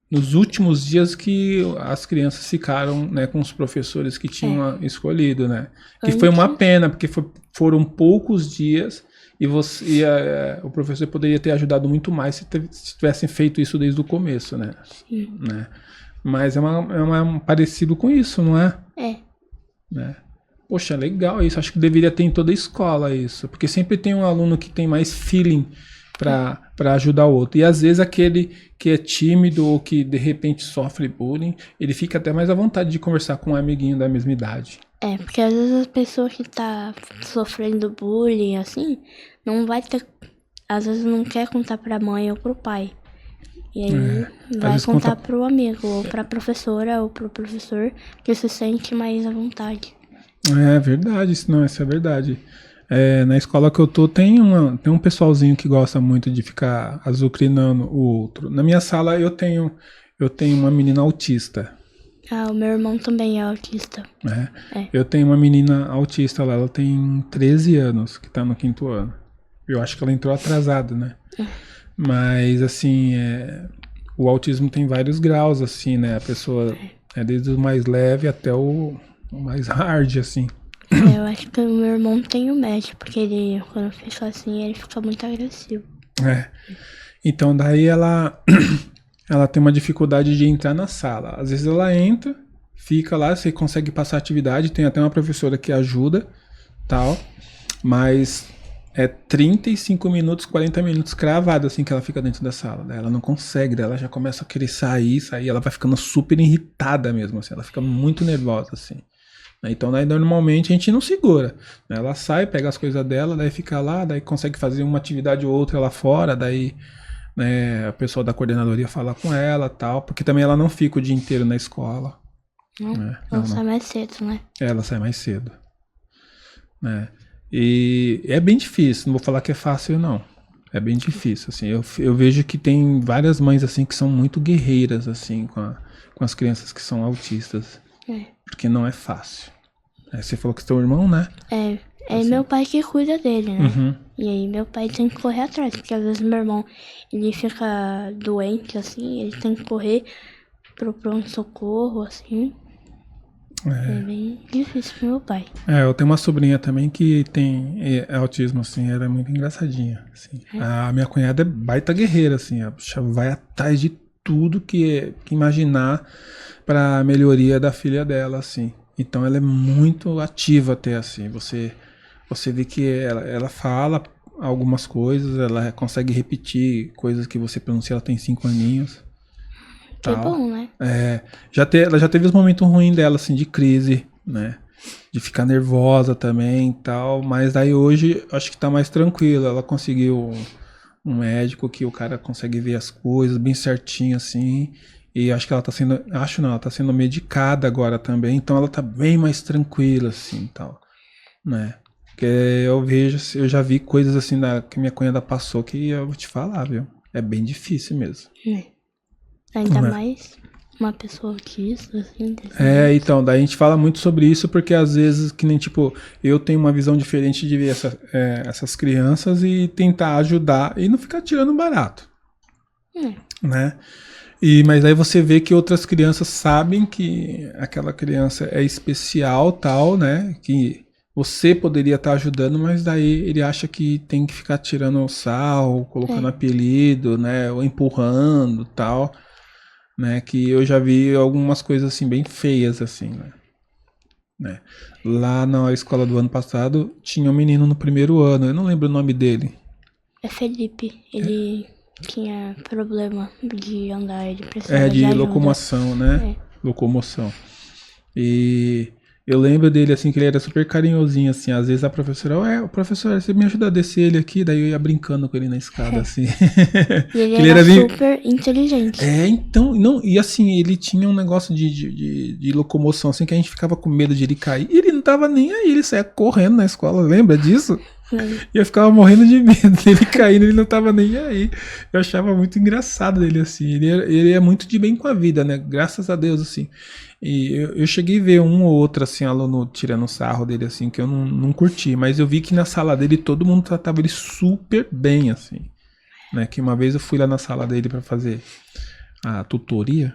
Nos últimos dias que as crianças ficaram, né, com os professores que tinham escolhido, né? Que foi uma pena, porque foram poucos dias e o professor poderia ter ajudado muito mais se tivessem feito isso desde o começo, né? Sim. Né? Mas é um parecido com isso, não é? É. Né? Poxa, legal isso. Acho que deveria ter em toda a escola isso. Porque sempre tem um aluno que tem mais feeling para ajudar o outro. E às vezes aquele que é tímido ou que de repente sofre bullying, ele fica até mais à vontade de conversar com um amiguinho da mesma idade. É, porque às vezes a pessoa que tá sofrendo bullying, assim, não vai ter... Às vezes não quer contar pra mãe ou pro pai. E aí vai contar pro amigo, ou pra professora, ou pro professor, que se sente mais à vontade. É verdade, isso é verdade. Na escola que eu tô, tem um pessoalzinho que gosta muito de ficar azucrinando o outro. Na minha sala eu tenho uma menina autista. Ah, o meu irmão também é autista. Eu tenho uma menina autista lá, ela tem 13 anos, que tá no 5º ano. Eu acho que ela entrou atrasada, né? Mas, assim, o autismo tem vários graus, assim, né? A pessoa desde o mais leve até o mais hard, assim. Eu acho que o meu irmão tem o médio, porque ele, quando fica assim, ele fica muito agressivo. Então, daí ela tem uma dificuldade de entrar na sala. Às vezes ela entra, fica lá, você consegue passar a atividade, tem até uma professora que ajuda, tal, mas 35 minutos, 40 minutos cravado, assim, que ela fica dentro da sala. Daí ela não consegue, daí ela já começa a querer sair, ela vai ficando super irritada mesmo, assim, ela fica muito nervosa, assim. Então, daí, normalmente, a gente não segura. Né? Ela sai, pega as coisas dela, daí fica lá, daí consegue fazer uma atividade ou outra lá fora, daí né, a pessoa da coordenadoria fala com ela tal, porque também ela não fica o dia inteiro na escola. Ela sai mais cedo, né? Ela sai mais cedo. Né? E é bem difícil, não vou falar que é fácil, não. É bem difícil, assim. Eu vejo que tem várias mães, assim, que são muito guerreiras, assim, com as crianças que são autistas. Porque não é fácil. Você falou que é seu irmão, né? É assim. Meu pai que cuida dele, né? E aí meu pai tem que correr atrás, porque às vezes meu irmão, ele fica doente, assim, ele tem que correr pro pronto-socorro, assim. É bem difícil pro meu pai. Eu tenho uma sobrinha também que tem autismo, assim, ela é muito engraçadinha, assim. A minha cunhada é baita guerreira, assim, ela vai atrás de tudo que imaginar pra melhoria da filha dela, assim. Então ela é muito ativa até, assim, você vê que ela fala algumas coisas, ela consegue repetir coisas que você pronuncia, ela tem 5 aninhos. Que bom, né? Ela já teve os momentos ruins dela, assim, de crise, né? De ficar nervosa também e tal, mas daí hoje acho que tá mais tranquila, ela conseguiu um médico que o cara consegue ver as coisas bem certinho, assim. E acho que ela tá sendo... ela tá sendo medicada agora também. Então ela tá bem mais tranquila, assim, tal. Né? Porque eu já vi coisas assim que minha cunhada passou que eu vou te falar, viu? É bem difícil mesmo. Ainda mais uma pessoa autista, assim. Então, daí a gente fala muito sobre isso porque às vezes, que nem tipo, eu tenho uma visão diferente de ver essas crianças e tentar ajudar e não ficar tirando barato, né? Mas aí você vê que outras crianças sabem que aquela criança é especial, tal, né? Que você poderia estar ajudando, mas daí ele acha que tem que ficar tirando sarro, colocando apelido, né? Ou empurrando, tal, né? Que eu já vi algumas coisas assim bem feias, assim, né? Lá na escola do ano passado tinha um menino no primeiro ano, eu não lembro o nome dele. É Felipe, ele tinha problema de andar, ele precisava De ajuda. locomoção, né? Locomoção. E eu lembro dele assim, que ele era super carinhosinho, assim. Às vezes a professora, professora, você me ajuda a descer ele aqui? Daí eu ia brincando com ele na escada, assim. E ele era super inteligente. Então, não, e assim, ele tinha um negócio de locomoção, assim, que a gente ficava com medo de ele cair. E ele não tava nem aí, ele saía correndo na escola, lembra disso? E eu ficava morrendo de medo dele caindo, ele não tava nem aí. Eu achava muito engraçado ele, assim. Ele é muito de bem com a vida, né? Graças a Deus, assim. E eu cheguei a ver um ou outro, assim, aluno tirando sarro dele, assim, que eu não curti. Mas eu vi que na sala dele todo mundo tratava ele super bem, assim. Né? Que uma vez eu fui lá na sala dele pra fazer a tutoria.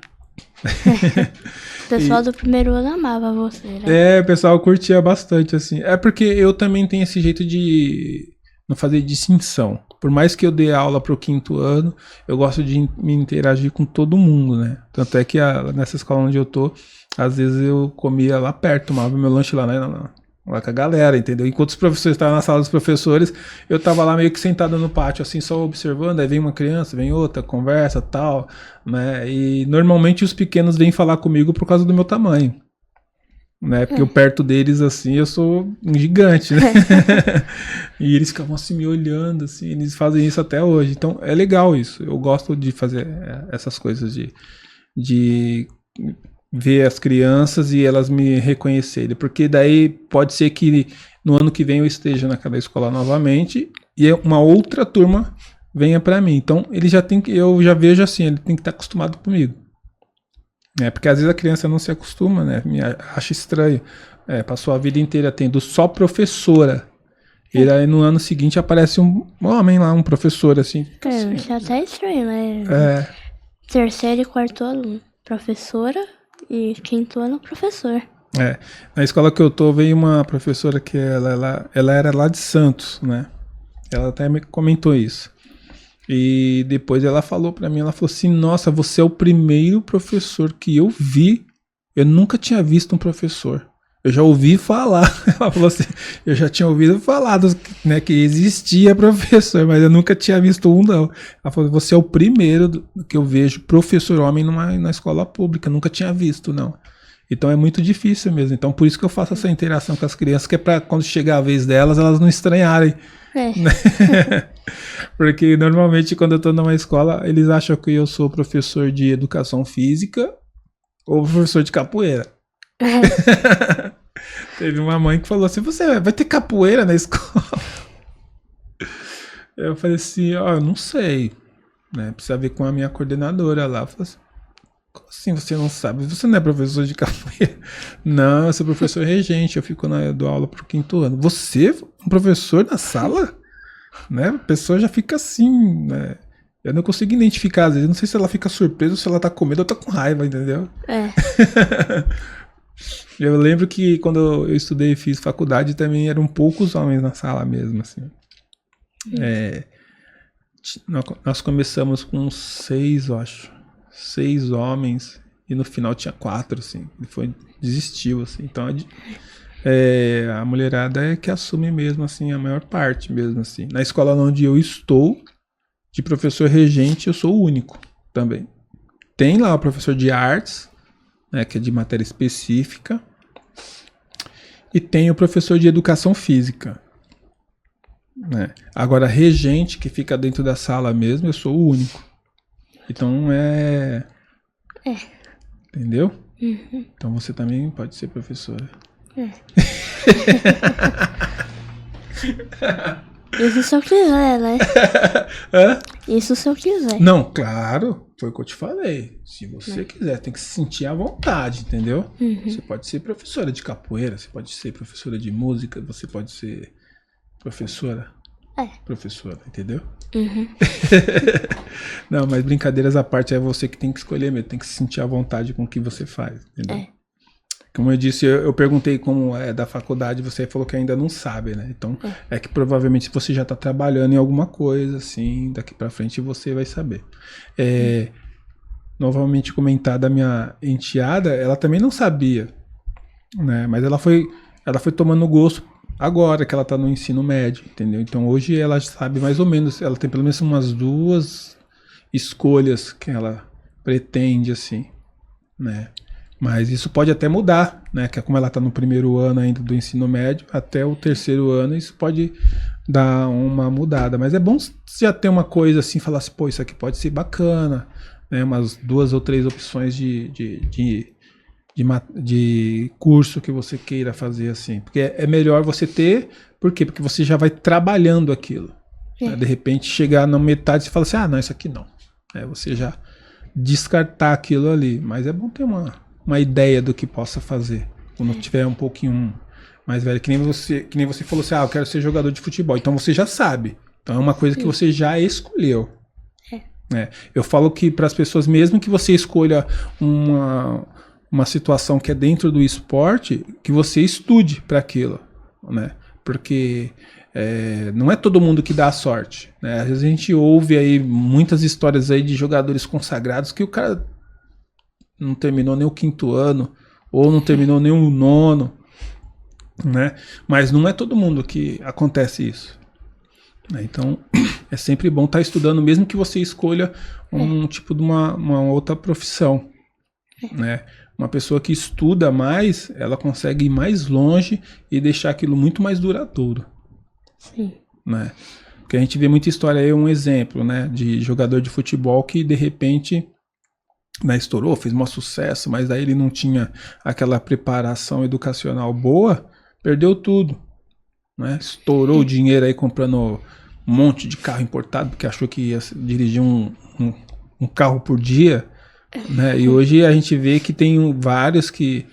O pessoal do primeiro ano amava você, né? O pessoal curtia bastante, assim. É porque eu também tenho esse jeito de não fazer distinção. Por mais que eu dê aula pro quinto ano, eu gosto de me interagir com todo mundo, né? Tanto é que nessa escola onde eu tô, às vezes eu comia lá perto, tomava meu lanche lá, né? Lá com a galera, entendeu? Enquanto os professores estavam na sala dos professores, eu tava lá meio que sentado no pátio, assim, só observando. Aí vem uma criança, vem outra, conversa, tal, né? E normalmente os pequenos vêm falar comigo por causa do meu tamanho, né? Porque eu perto deles, assim, eu sou um gigante, né? E eles ficavam assim me olhando, assim, eles fazem isso até hoje. Então é legal isso. Eu gosto de fazer essas coisas de ver as crianças e elas me reconhecerem, porque daí pode ser que no ano que vem eu esteja naquela escola novamente e uma outra turma venha para mim. Então ele já tem que, eu já vejo assim, ele tem que estar acostumado comigo, porque às vezes a criança não se acostuma, né? Me acha estranho. Passou a vida inteira tendo só professora. E aí no ano seguinte aparece um homem lá, um professor assim. Isso é até estranho, né? Terceiro e quarto ano, professora. E quinto ano, professor. Na escola que eu tô, veio uma professora que ela era lá de Santos, né? Ela até me comentou isso. E depois ela falou pra mim, ela falou assim, nossa, você é o primeiro professor que eu vi. Eu nunca tinha visto um professor. Eu já ouvi falar. Ela falou assim, eu já tinha ouvido falar, né, que existia professor, mas eu nunca tinha visto um, não. Ela falou, você é o primeiro que eu vejo professor homem na escola pública. Nunca tinha visto, não. Então é muito difícil mesmo. Então por isso que eu faço essa interação com as crianças, que é pra quando chegar a vez delas, elas não estranharem. Porque normalmente quando eu tô numa escola, eles acham que eu sou professor de educação física ou professor de capoeira. Teve uma mãe que falou assim, você vai ter capoeira na escola? Eu falei assim, eu não sei, né? Precisa ver com a minha coordenadora lá. Eu falei assim, como assim você não sabe? Você não é professor de capoeira? Não, eu sou professor regente, eu fico dou aula pro quinto ano. Você, um professor na sala? Né? A pessoa já fica assim, né? Eu não consigo identificar, às vezes, eu não sei se ela fica surpresa ou se ela tá com medo ou tá com raiva, entendeu? Eu lembro que quando eu estudei e fiz faculdade também eram poucos homens na sala mesmo, assim. Nós começamos com 6, eu acho. 6 homens e no final tinha 4, assim. Desistiu, assim. Então a mulherada é que assume mesmo, assim, a maior parte mesmo, assim. Na escola onde eu estou, de professor regente, eu sou o único também. Tem lá o professor de artes, né, que é de matéria específica, e tem o professor de educação física, né? Agora regente, que fica dentro da sala mesmo, eu sou o único. Então entendeu? Então você também pode ser professora. Isso se eu quiser, né? Isso se eu quiser. Não, claro. foi o que eu te falei. Se você quiser, tem que se sentir à vontade, entendeu? Você pode ser professora de capoeira, você pode ser professora de música, você pode ser professora. Professora, entendeu? Não, mas brincadeiras à parte, é você que tem que escolher mesmo, tem que se sentir à vontade com o que você faz, entendeu? Como eu disse, eu perguntei como é da faculdade, você falou que ainda não sabe, né? Então, é que provavelmente você já tá trabalhando em alguma coisa, assim, daqui pra frente você vai saber. Novamente comentar da minha enteada, ela também não sabia, né? Mas ela foi tomando gosto agora que ela tá no ensino médio, entendeu? Então, hoje ela sabe mais ou menos, ela tem pelo menos umas 2 escolhas que ela pretende, assim, né? Mas isso pode até mudar, né? Que é como ela está no primeiro ano ainda do ensino médio, até o terceiro ano, isso pode dar uma mudada. Mas é bom já ter uma coisa assim, falar assim, pô, isso aqui pode ser bacana, né? Umas 2 ou 3 opções de curso que você queira fazer assim. Porque é melhor você ter, por quê? Porque você já vai trabalhando aquilo. Né? De repente chegar na metade e falar assim, não, isso aqui não. Você já descartar aquilo ali. Mas é bom ter uma ideia do que possa fazer quando tiver um pouquinho mais velho, que nem você falou assim, eu quero ser jogador de futebol, então você já sabe, então é uma coisa que você já escolheu. Eu falo que para as pessoas, mesmo que você escolha uma situação que é dentro do esporte, que você estude para aquilo, né? Porque não é todo mundo que dá a sorte, né? Às vezes a gente ouve aí muitas histórias aí de jogadores consagrados que o cara não terminou nem o 5º ano, ou não terminou nem o 9º, né? Mas não é todo mundo que acontece isso. Então, é sempre bom estar estudando, mesmo que você escolha um tipo de uma outra profissão, né? Uma pessoa que estuda mais, ela consegue ir mais longe e deixar aquilo muito mais duradouro. Sim. Né? Porque a gente vê muita história aí, um exemplo, né, de jogador de futebol que de repente estourou, fez um sucesso, mas aí ele não tinha aquela preparação educacional boa, perdeu tudo, né? Estourou o dinheiro aí comprando um monte de carro importado, porque achou que ia dirigir um carro por dia, né? E hoje a gente vê que tem vários que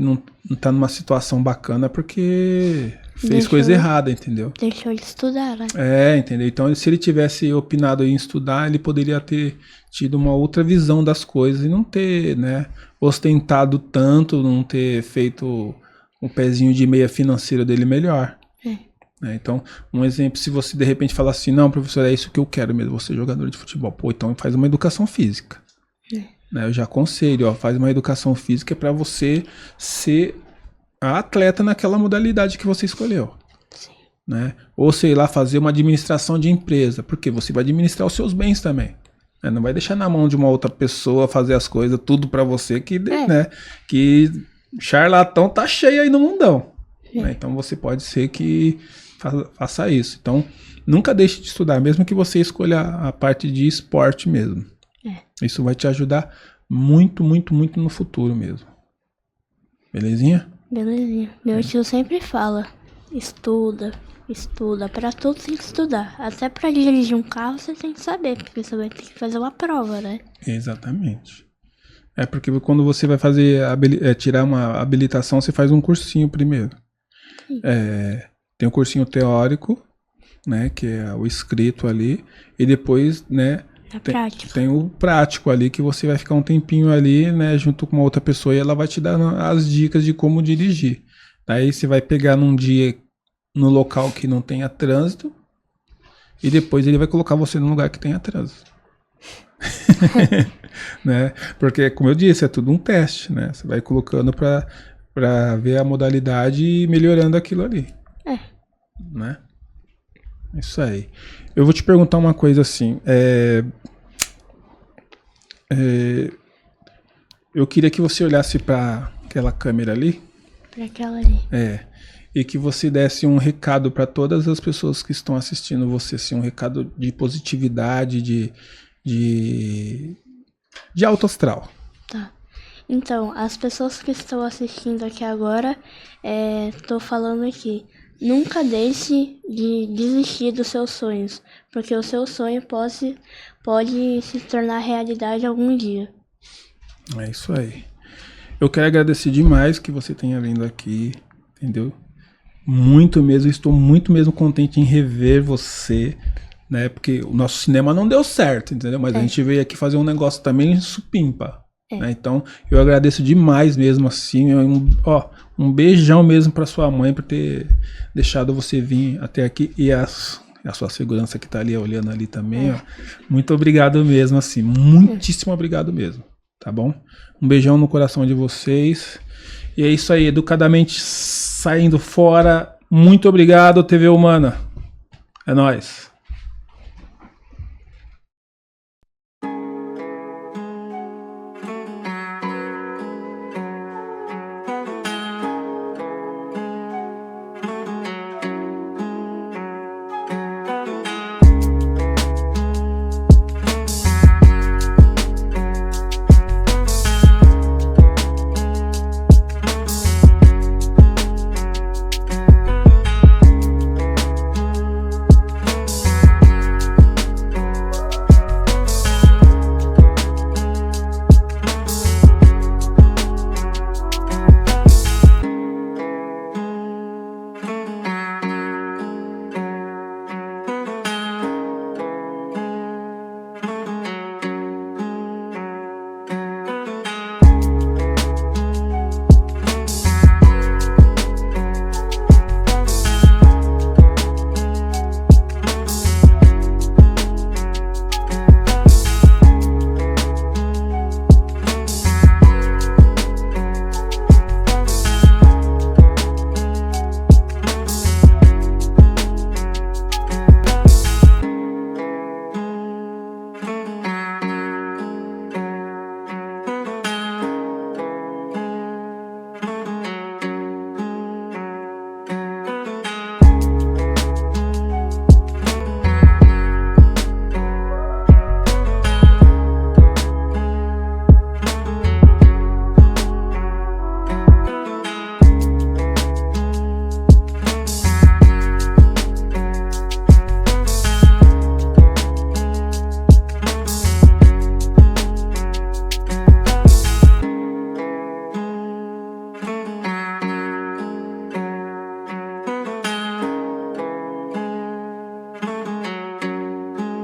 não tá numa situação bacana porque fez coisa errada, entendeu? Deixou de estudar, né? Entendeu? Então, se ele tivesse opinado em estudar, ele poderia ter tido uma outra visão das coisas e não ter, né, ostentado tanto, não ter feito um pezinho de meia financeira dele melhor. Então, um exemplo, se você de repente falar assim, não, professor, é isso que eu quero mesmo, você jogador de futebol. Pô, então faz uma educação física. Né? Eu já aconselho, faz uma educação física para você ser a atleta naquela modalidade que você escolheu. Sim. Né? Ou sei lá, fazer uma administração de empresa, porque você vai administrar os seus bens também. Né? Não vai deixar na mão de uma outra pessoa fazer as coisas tudo para você, né? Que charlatão tá cheio aí no mundão. Né? Então você pode ser que faça isso. Então nunca deixe de estudar, mesmo que você escolha a parte de esporte mesmo. Isso vai te ajudar muito, muito, muito no futuro mesmo. Belezinha? Belezinha. Meu tio sempre fala, estuda. Pra tudo tem que estudar. Até pra dirigir um carro você tem que saber, porque você vai ter que fazer uma prova, né? Exatamente. Porque quando você vai fazer tirar uma habilitação, você faz um cursinho primeiro. Tem o cursinho teórico, né, que é o escrito ali, e depois, né, tem o prático ali, que você vai ficar um tempinho ali, né, junto com uma outra pessoa, e ela vai te dar as dicas de como dirigir. Daí você vai pegar num dia no local que não tenha trânsito, e depois ele vai colocar você num lugar que tenha trânsito. Né? Porque, como eu disse, é tudo um teste, né? Você vai colocando pra ver a modalidade e melhorando aquilo ali. Né? Isso aí. Eu vou te perguntar uma coisa assim. Eu queria que você olhasse para aquela câmera ali. Pra aquela ali. E que você desse um recado para todas as pessoas que estão assistindo você, assim, um recado de positividade, de alto astral. Tá. Então, as pessoas que estão assistindo aqui agora, tô falando aqui. nunca deixe de desistir dos seus sonhos, porque o seu sonho pode se tornar realidade algum dia. É isso aí. Eu quero agradecer demais que você tenha vindo aqui, entendeu? Muito mesmo, estou muito mesmo contente em rever você, né? Porque o nosso cinema não deu certo, entendeu? Mas a gente veio aqui fazer um negócio também supimpa. Né? Então, eu agradeço demais mesmo assim. Um beijão mesmo para sua mãe por ter deixado você vir até aqui e a sua segurança que tá ali olhando ali também. Ó. Muito obrigado mesmo, assim. Muitíssimo obrigado mesmo. Tá bom? Um beijão no coração de vocês. E é isso aí, educadamente saindo fora. Muito obrigado, TV Humana. É nóis.